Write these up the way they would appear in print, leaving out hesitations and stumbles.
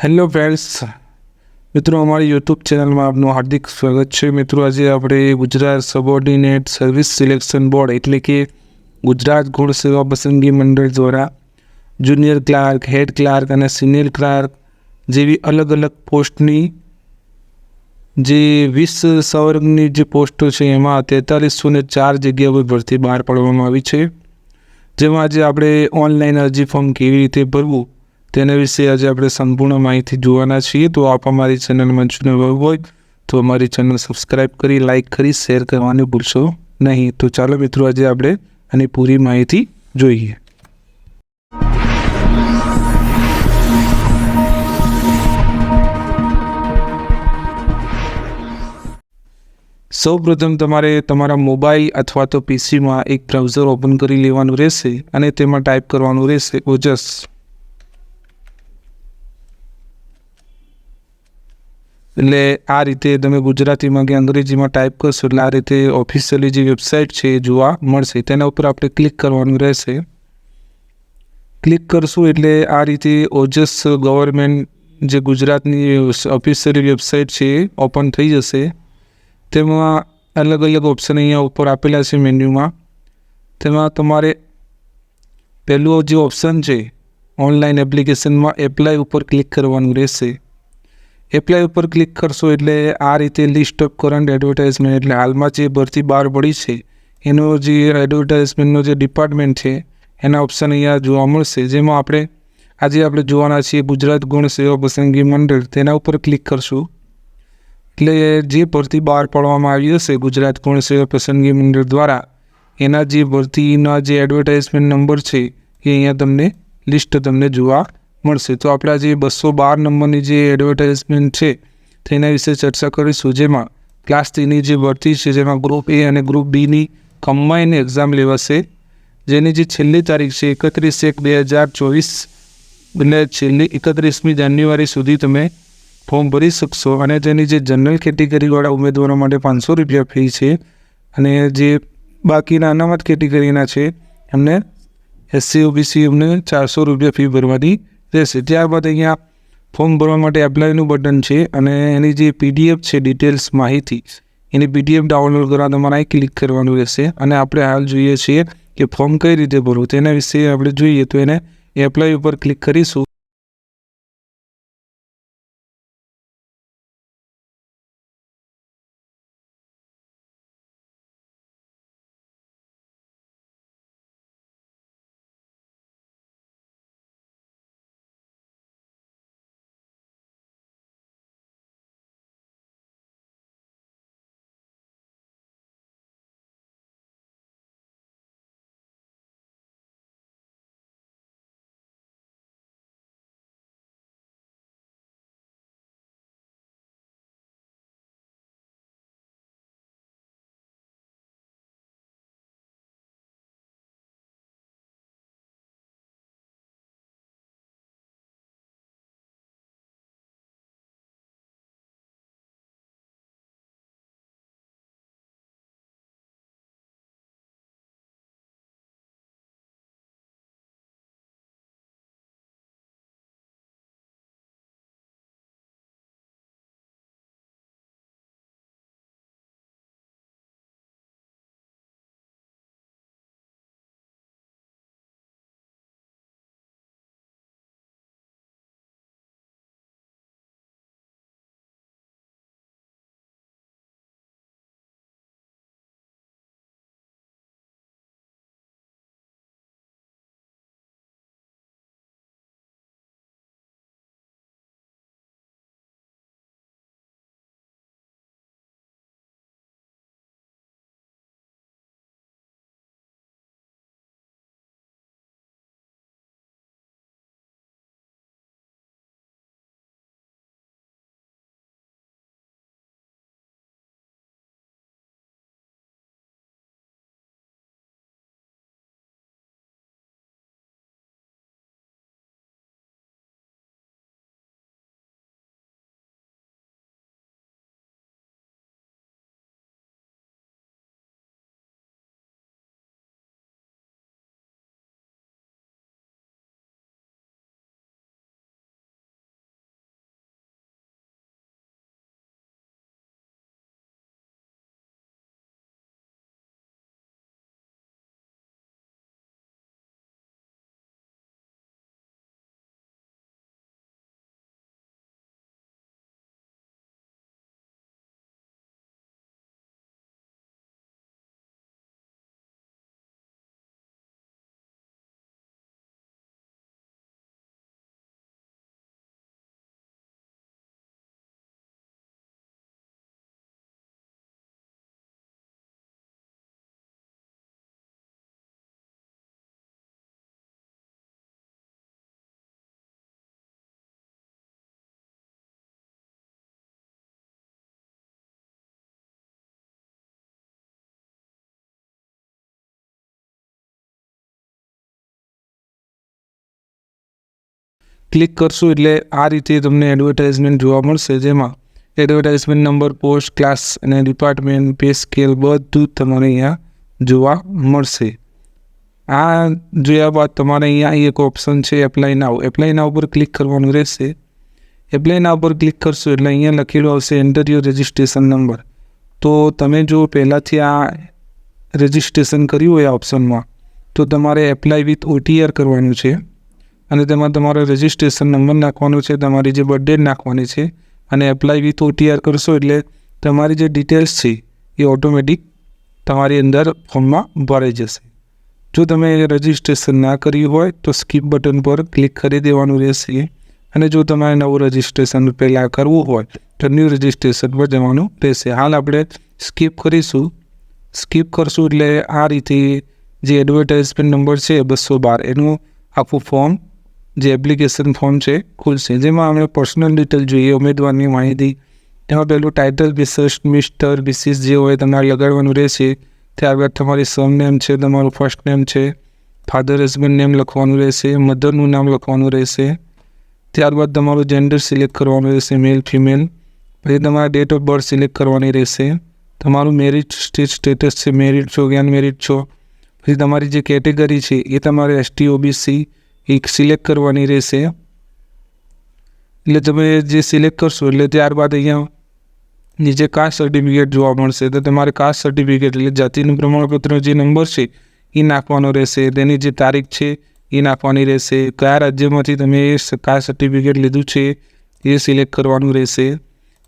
Hello friends, મિત્રો અમારી YouTube ચેનલમાં આપનું હાર્દિક સ્વાગત છે। મિત્રો આજે આપણે Gujarat subordinate service selection board એટલે કે ગુજરાત ગૌણ સેવા પસંદગી મંડળ દ્વારા જુનિયર ક્લાર્ક, હેડ ક્લાર્ક અને સિનિયર ક્લાર્ક જેવી અલગ અલગ પોસ્ટની જે 20 સંવર્ગની જે પોસ્ટો છે એમાં 4304 જગ્યા પર ભરતી બહાર પાડવામાં આવી છે। જેમાં આજે આપણે ઓનલાઈન અરજી ફોર્મ કેવી રીતે ભરવું તેના વિશે આજે આપણે સંપૂર્ણ માહિતી જોવાના છીએ। તો આપ અમારી ચેનલમાં નવા હોય તો અમારી ચેનલ સબસ્ક્રાઈબ કરી, લાઇક કરી, શેર કરવાનું ભૂલશો નહીં। તો ચાલો મિત્રો આજે આપણે આની પૂરી માહિતી જોઈએ। સૌપ્રથમ તમારે તમારા મોબાઈલ અથવા તો પીસીમાં એક બ્રાઉઝર ઓપન કરી લેવાનું રહેશે અને તેમાં ટાઈપ કરવાનું રહેશે ઓજસ। એટલે આ રીતે તમે ગુજરાતીમાં કે અંગ્રેજીમાં ટાઈપ કરશો એટલે આ રીતે ઓફિશિયલી જે વેબસાઇટ છે એ જોવા મળશે। તેના ઉપર આપણે ક્લિક કરવાનું રહેશે। ક્લિક કરશું એટલે આ રીતે ઓજસ ગવર્મેન્ટ જે ગુજરાતની ઓફિશિયલી વેબસાઇટ છે એ ઓપન થઈ જશે। તેમાં અલગ અલગ ઓપ્શન અહીંયા ઉપર આપેલા છે મેન્યુમાં। તેમાં તમારે પહેલું જે ઓપ્શન છે ઓનલાઈન એપ્લિકેશનમાં એપ્લાય ઉપર ક્લિક કરવાનું રહેશે। એપ્લાય ઉપર ક્લિક કરશો એટલે આ રીતે લિસ્ટ ઓફ કરંટ એડવર્ટાઇઝમેન્ટ એટલે હાલમાં જે ભરતી બહાર પડી છે એનો જે એડવર્ટાઇઝમેન્ટનો જે ડિપાર્ટમેન્ટ છે એના ઓપ્શન અહીંયા જોવા મળશે। જેમાં આજે આપણે જોવાના છીએ ગુજરાત ગૌણ સેવા પસંદગી મંડળ, તેના ઉપર ક્લિક કરશું એટલે જે ભરતી બહાર પાડવામાં આવી હશે ગુજરાત ગૌણ સેવા પસંદગી મંડળ દ્વારા એના જે ભરતીના જે એડવર્ટાઇઝમેન્ટ નંબર છે એ અહીંયા તમને લિસ્ટ તમને જોવા મળશે। તો આપણા જે 212 નંબરની જે એડવર્ટાઇઝમેન્ટ છે તેના વિશે ચર્ચા કરીશું। જેમાં ક્લાસ 3ની જે ભરતી છે જેમાં ગ્રુપ એ અને ગ્રુપ બીની કમ્બાઇન એક્ઝામ લેવાશે। જેની જે છેલ્લી તારીખ છે 31/1/2024 એટલે છેલ્લી 31મી જાન્યુઆરી સુધી તમે ફોર્મ ભરી શકશો। અને તેની જે જનરલ કેટેગરીવાળા ઉમેદવારો માટે 500 રૂપિયા ફી છે અને જે બાકીના અનામત કેટેગરીના છે એમને એસસી ઓબીસી એમને 400 રૂપિયા ફી ભરવાની રહેશે। ત્યારબાદ અહીંયા ફોર્મ ભરવા માટે એપ્લાયનું બટન છે અને એની જે પીડીએફ છે ડિટેલ્સ માહિતી એની પીડીએફ ડાઉનલોડ કરવા તમારે અહીં ક્લિક કરવાનું રહેશે। અને આપણે હાલ જોઈએ છીએ કે ફોર્મ કઈ રીતે ભરવું તેના વિશે આપણે જોઈએ તો એને એપ્લાય ઉપર ક્લિક કરીશું। ક્લિક કરશો એટલે આ રીતે તમને એડવર્ટાઇઝમેન્ટ જોવા મળશે, જેમાં એડવર્ટાઇઝમેન્ટ નંબર, પોસ્ટ, ક્લાસ અને ડિપાર્ટમેન્ટ, પે સ્કેલ બધું તમારે અહીંયા જોવા મળશે. આ જોયા બાદ તમારે અહીંયા એક ઓપ્શન છે એપ્લાય નાઉ. એપ્લાય નાઉ પર ક્લિક કરવાનું રહેશે. એપ્લાય નાઉ પર ક્લિક કરશો એટલે અહીંયા લખેલું આવશે એન્ટર યોર રજિસ્ટ્રેશન નંબર. તો તમે જો પહેલાંથી આ રજિસ્ટ્રેશન કર્યું હોય આ ઓપ્શનમાં, તો તમારે એપ્લાય વિથ OTR કરવાનું છે અને તેમાં તમારો રજિસ્ટ્રેશન નંબર નાખવાનો છે, તમારી જે બર્થ ડેટ નાખવાની છે અને એપ્લાય વિથ OTR કરશો એટલે તમારી જે ડિટેલ્સ છે એ ઓટોમેટિક તમારી અંદર ફોર્મમાં ભરાઈ જશે. જો તમે રજિસ્ટ્રેશન ના કર્યું હોય તો સ્કીપ બટન પર ક્લિક કરી દેવાનું રહેશે અને જો તમારે નવું રજિસ્ટ્રેશન પહેલાં કરવું હોય તો ન્યૂ રજિસ્ટ્રેશન પર જવાનું રહેશે. હાલ આપણે સ્કીપ કરીશું. સ્કીપ કરશું એટલે આ રીતે જે એડવર્ટાઇઝમેન્ટ નંબર છે 212 એનું આખું ફોર્મ, જે એપ્લિકેશન ફોર્મ છે ખુલશે, જેમાં આપણે પર્સનલ ડિટેલ જોઈએ, ઉમેદવારની માહિતી. તેમાં પહેલું ટાઇટલ મિસ્ટર, મિસિસ જે હોય તમારે લગાડવાનું રહેશે. ત્યારબાદ તમારી સરનેમ છે, તમારું ફર્સ્ટ નેમ છે, ફાધર હસબન્ડ નેમ લખવાનું રહેશે, મધરનું નામ લખવાનું રહેશે. ત્યારબાદ તમારું જેન્ડર સિલેક્ટ કરવાનું રહેશે, મેલ ફિમેલ. પછી તમારા ડેટ ઓફ બર્થ સિલેક્ટ કરવાની રહેશે. તમારું મેરિટ સ્ટેટસ છે, મેરિડ છો કે અનમેરિડ છો. પછી તમારી જે કેટેગરી છે એ તમારે ST OBC એક સિલેક્ટ કરવાની રહેશે. એટલે તમે જે સિલેક્ટ કરશો એટલે ત્યારબાદ અહીંયા નીચે કાસ્ટ સર્ટિફિકેટ જોવા મળશે. તો તમારે કાસ્ટ સર્ટિફિકેટ એટલે જાતિનું પ્રમાણપત્ર જે નંબર છે એ નાખવાનો રહેશે. તેની જે તારીખ છે એ નાખવાની રહેશે. કયા રાજ્યમાંથી તમે એ કાસ્ટ સર્ટિફિકેટ લીધું છે એ સિલેક્ટ કરવાનું રહેશે.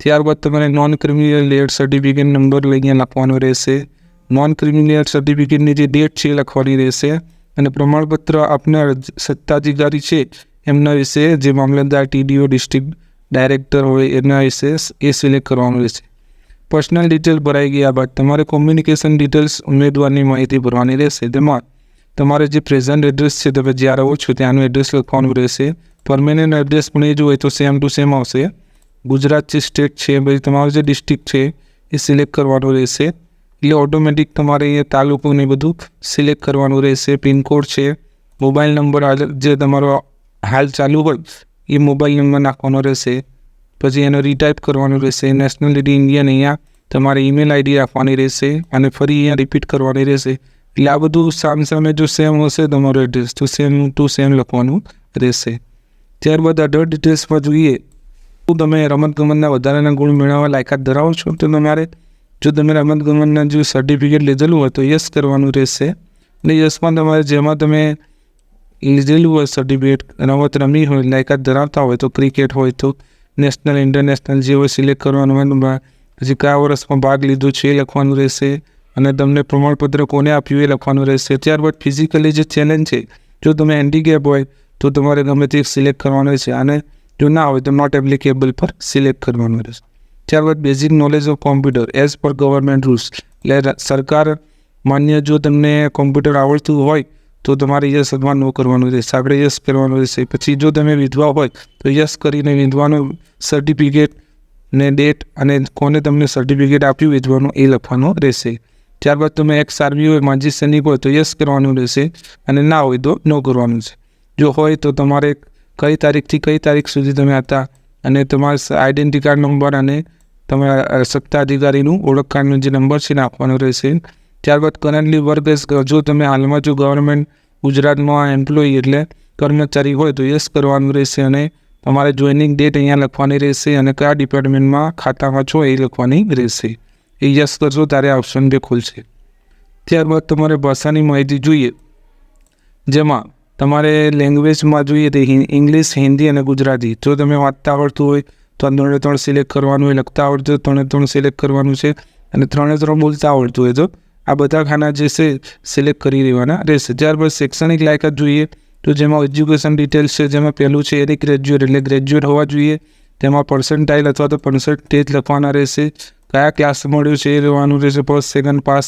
ત્યારબાદ તમારે નોન ક્રિમિનલ એડ સર્ટિફિકેટ નંબર અહીંયા નાખવાનો રહેશે. નોન ક્રિમિનલ સર્ટિફિકેટની જે ડેટ છે એ લખવાની રહેશે અને પ્રમાણપત્ર આપનાર સત્તાધિકારી છે એમના વિશે, જે મામલતદાર, TDO, ડિસ્ટ્રિક્ટ ડાયરેક્ટર હોય એના વિશે એ સિલેક્ટ કરવાનું રહેશે. પર્સનલ ડિટેલ ભરાઈ ગયા બાદ તમારે કોમ્યુનિકેશન ડિટેલ્સ, ઉમેદવારની માહિતી ભરવાની રહેશે. તેમાં તમારે જે પ્રેઝન્ટ એડ્રેસ છે, તમે જ્યાં રહો છો ત્યાંનું એડ્રેસ લખવાનું રહેશે. પરમેનન્ટ એડ્રેસ પણ એ જ હોય તો સેમ ટુ સેમ આવશે. ગુજરાત જે સ્ટેટ છે, પછી તમારું જે ડિસ્ટ્રિક્ટ છે એ સિલેક્ટ કરવાનું રહેશે. એટલે ઓટોમેટિક તમારે એ તાલુકોને બધું સિલેક્ટ કરવાનું રહેશે. પિનકોડ છે, મોબાઈલ નંબર જે તમારો હાલ ચાલુ હોય એ મોબાઈલ નંબર નાખવાનો રહેશે. પછી એનો રીટાઈપ કરવાનો રહેશે. નેશનાલિટી ઇન્ડિયન અહીંયા તમારે ઈમેલ ID રાખવાની રહેશે અને ફરી અહીંયા રિપીટ કરવાની રહેશે. એટલે આ બધું સામે જો સેમ હશે તમારું એડ્રેસ તો સેમ ટુ સેમ લખવાનું રહેશે. ત્યારબાદ અધર ડિટેલ્સમાં જોઈએ તો તમે રમતગમતના વધારાના ગુણ મેળવવા લાયકાત ધરાવો છો તો તમારે, જો તમે રમતગમતના જો સર્ટિફિકેટ લીધેલું હોય તો યસ કરવાનું રહેશે. અને યસમાં તમારે જેમાં તમે લીધેલું હોય સર્ટિફિકેટ, રમત રમી હોય, લાયકાત ધરાવતા હોય તો ક્રિકેટ હોય તો નેશનલ, ઇન્ટરનેશનલ જે હોય સિલેક્ટ કરવાનું હોય. પછી કયા વર્ષમાં ભાગ લીધો છે એ લખવાનું રહેશે અને તમને પ્રમાણપત્ર કોને આપ્યું એ લખવાનું રહેશે. ત્યારબાદ ફિઝિકલી જે ચેલેન્જ છે, જો તમે હેન્ડીકેપ હોય તો તમારે ગમે તે સિલેક્ટ કરવાનું રહેશે અને જો ના હોય તો નોટ એપ્લિકેબલ પર સિલેક્ટ કરવાનું રહેશે. ત્યારબાદ basic knowledge of computer as per government rules, એટલે સરકાર માન્ય જો તમને કોમ્પ્યુટર આવડતું હોય તો તમારે યસ અથવા નો કરવાનું રહેશે. આપણે યસ કરવાનું રહેશે. પછી જો તમે વિધવા હોય તો યસ કરીને વિધવાનું સર્ટિફિકેટ ને ડેટ અને કોને તમને સર્ટિફિકેટ આપ્યું વિધવાનું એ લખવાનું રહેશે. ત્યારબાદ તમે એક્સ આર્મી હોય, માજી સૈનિક હોય તો યસ કરવાનું રહેશે અને ના હોય તો નો કરવાનું છે. જો હોય તો તમારે કઈ તારીખથી કઈ તારીખ સુધી તમે હતા અને તમારા આઈડેન્ટિટી કાર્ડ નંબર અને તમારા સત્તાધિકારીનું ઓળખ કાર્ડનો જે નંબર છે નાખવાનો રહેશે. ત્યારબાદ કરન્ટલી વર્ક જો તમે હાલમાં જો ગવર્મેન્ટ ગુજરાતમાં એમ્પ્લોય એટલે કર્મચારી હોય તો યસ કરવાનું રહેશે અને તમારે જોઈનિંગ ડેટ અહીંયા લખવાની રહેશે અને કયા ડિપાર્ટમેન્ટમાં ખાતામાં છો એ લખવાની રહેશે. એ યસ કરશો ત્યારે આ ઓપ્શન બે ખુલશે. ત્યારબાદ તમારે ભાષાની માહિતી જોઈએ, જેમાં તમારે લેંગ્વેજમાં જોઈએ તો ઇંગ્લિશ, હિન્દી અને ગુજરાતી. જો તમે વાંચતા આવડતું હોય તો 3 સિલેક્ટ કરવાનું હોય, લખતા આવડતું હોય 3 સિલેક્ટ કરવાનું છે અને 3 બોલતા આવડતું હોય તો આ બધા ખાના જે છે સિલેક્ટ કરી દેવાના રહેશે. ત્યારબાદ શૈક્ષણિક લાયકાત જોઈએ તો જેમાં એજ્યુકેશન ડિટેલ્સ છે, જેમાં પહેલું છે એની ગ્રેજ્યુએટ એટલે ગ્રેજ્યુએટ હોવા જોઈએ. તેમાં પર્સન્ટાઇલ અથવા તો પર્સન્ટેજ લખવાના રહેશે. કયા ક્લાસ મળ્યું છે એ રહેવાનું રહેશે, ફર્સ્ટ, સેકન્ડ, પાસ.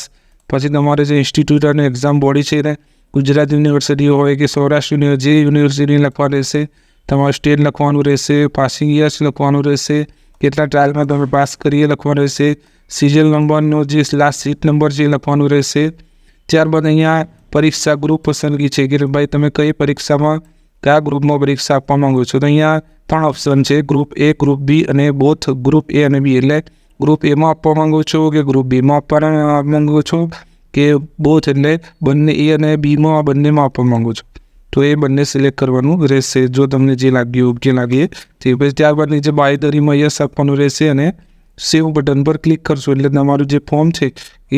પછી તમારે જે ઇન્સ્ટિટ્યૂટ અને એક્ઝામ બોડી છે એને ગુજરાત યુનિવર્સિટી હોય કે સૌરાષ્ટ્ર જે યુનિવર્સિટી લખવા રહેશે. તમારે સ્ટેટ લખવાનું રહેશે, પાસિંગ યર્સ લખવાનું રહેશે, કેટલા ટ્રાયલમાં તમે પાસ કરીએ લખવાનું રહેશે, સિરિયલ નંબરનો જે લાસ્ટ સીટ નંબર છે એ લખવાનું રહેશે. ત્યારબાદ અહીંયા પરીક્ષા ગ્રુપ પસંદગી છે કે ભાઈ તમે કઈ પરીક્ષામાં કયા ગ્રુપમાં પરીક્ષા આપવા માંગો છો. તો અહીંયા 3 ઓપ્શન છે, ગ્રુપ એ, ગ્રુપ બી અને બોથ ગ્રુપ એ અને બી. એટલે ગ્રુપ એમાં આપવા માંગો છો કે ગ્રુપ બીમાં આપવા માંગો છો કે બોથ એટલે બંને એ અને બીમાં બંનેમાં આપવા માંગો છો. તો એ બંને સિલેક્ટ કરવાનું રહેશે જો તમને જે લાગ્યું યોગ્ય લાગે તે. પછી ત્યારબાદ નીચે બાંયધરીમાં યસ આપવાનું રહેશે અને સેવ બટન પર ક્લિક કરશો એટલે તમારું જે ફોર્મ છે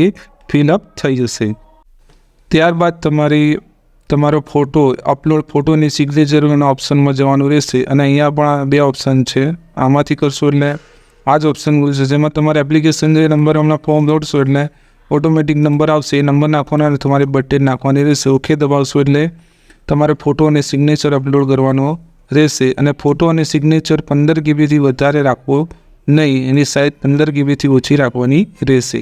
એ ફિલઅપ થઈ જશે. ત્યારબાદ તમારો ફોટો અપલોડ ફોટોની સિગ્નેચરના ઓપ્શનમાં જવાનું રહેશે અને અહીંયા પણ 2 ઓપ્શન છે. આમાંથી કરશો એટલે આ જ ઓપ્શન મળશે, જેમાં તમારે એપ્લિકેશન જે નંબર હમણાં ફોર્મ દોડશો એટલે ઓટોમેટિક નંબર આવશે, એ નંબર નાખવાનો અને તમારી બર્થડેટ નાખવાની રહેશે. ઓકે દબાવશો એટલે તમારે ફોટો અને સિગ્નેચર અપલોડ કરવાનો રહેશે અને ફોટો અને સિગ્નેચર 15 GB વધારે રાખવો નહીં, એની સાઇઝ 15 GB ઓછી રાખવાની રહેશે.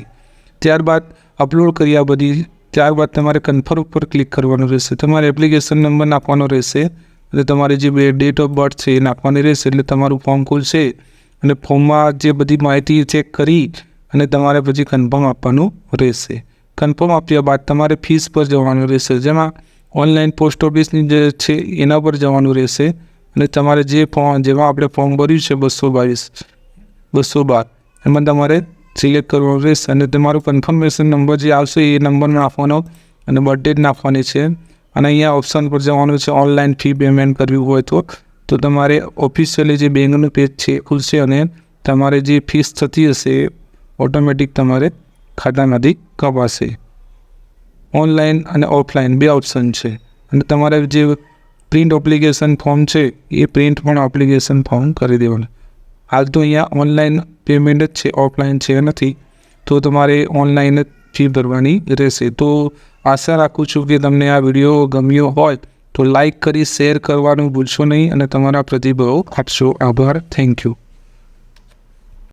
ત્યારબાદ અપલોડ કર્યા બધી ત્યારબાદ તમારે કન્ફર્મ ઉપર ક્લિક કરવાનું રહેશે. તમારે એપ્લિકેશન નંબર નાખવાનો રહેશે અને તમારી જે ડેટ ઓફ બર્થ છે એ નાખવાની રહેશે. એટલે તમારું ફોર્મ ખુલશે અને ફોર્મમાં જે બધી માહિતી ચેક કરી અને તમારે પછી કન્ફર્મ આપવાનું રહેશે. કન્ફર્મ આપ્યા બાદ તમારે ફીસ પર જવાનું રહેશે, જેમાં ઓનલાઈન પોસ્ટ ઓફિસની જે છે એના પર જવાનું રહેશે અને તમારે જેમાં આપણે ફોર્મ ભર્યું છે 212 એમાં તમારે સિલેક્ટ કરવાનું રહેશે અને તમારું કન્ફર્મેશન નંબર જે આવશે એ નંબર નાખવાનો અને બર્થડેટ નાખવાની છે. અને અહીંયા ઓપ્શન પર જવાનું છે ઓનલાઈન ફી પેમેન્ટ કરવી હોય તો તમારે ઓફિશિયલી જે બેંકનું પેજ છે એ ખુલશે અને તમારે જે ફીસ થતી હશે એ ઓટોમેટિક તમારે ખાતામાંથી કપાશે. ઓનલાઈન અને ઓફલાઈન 2 ઓપ્શન છે અને તમારે જે પ્રિન્ટ એપ્લિકેશન ફોર્મ છે એ પ્રિન્ટ પણ એપ્લિકેશન ફોર્મ કરી દેવાનું. હાલ તો અહીંયા ઓનલાઈન પેમેન્ટ જ છે, ઓફલાઈન છે નથી, તો તમારે ઓનલાઈન જ ફી ભરવાની રહેશે. તો આશા રાખું છું કે તમને આ વિડીયો ગમ્યો હોય તો લાઈક કરી શેર કરવાનું ભૂલશો નહીં અને તમારા પ્રતિભાવ આપશો. આભાર. Thank you.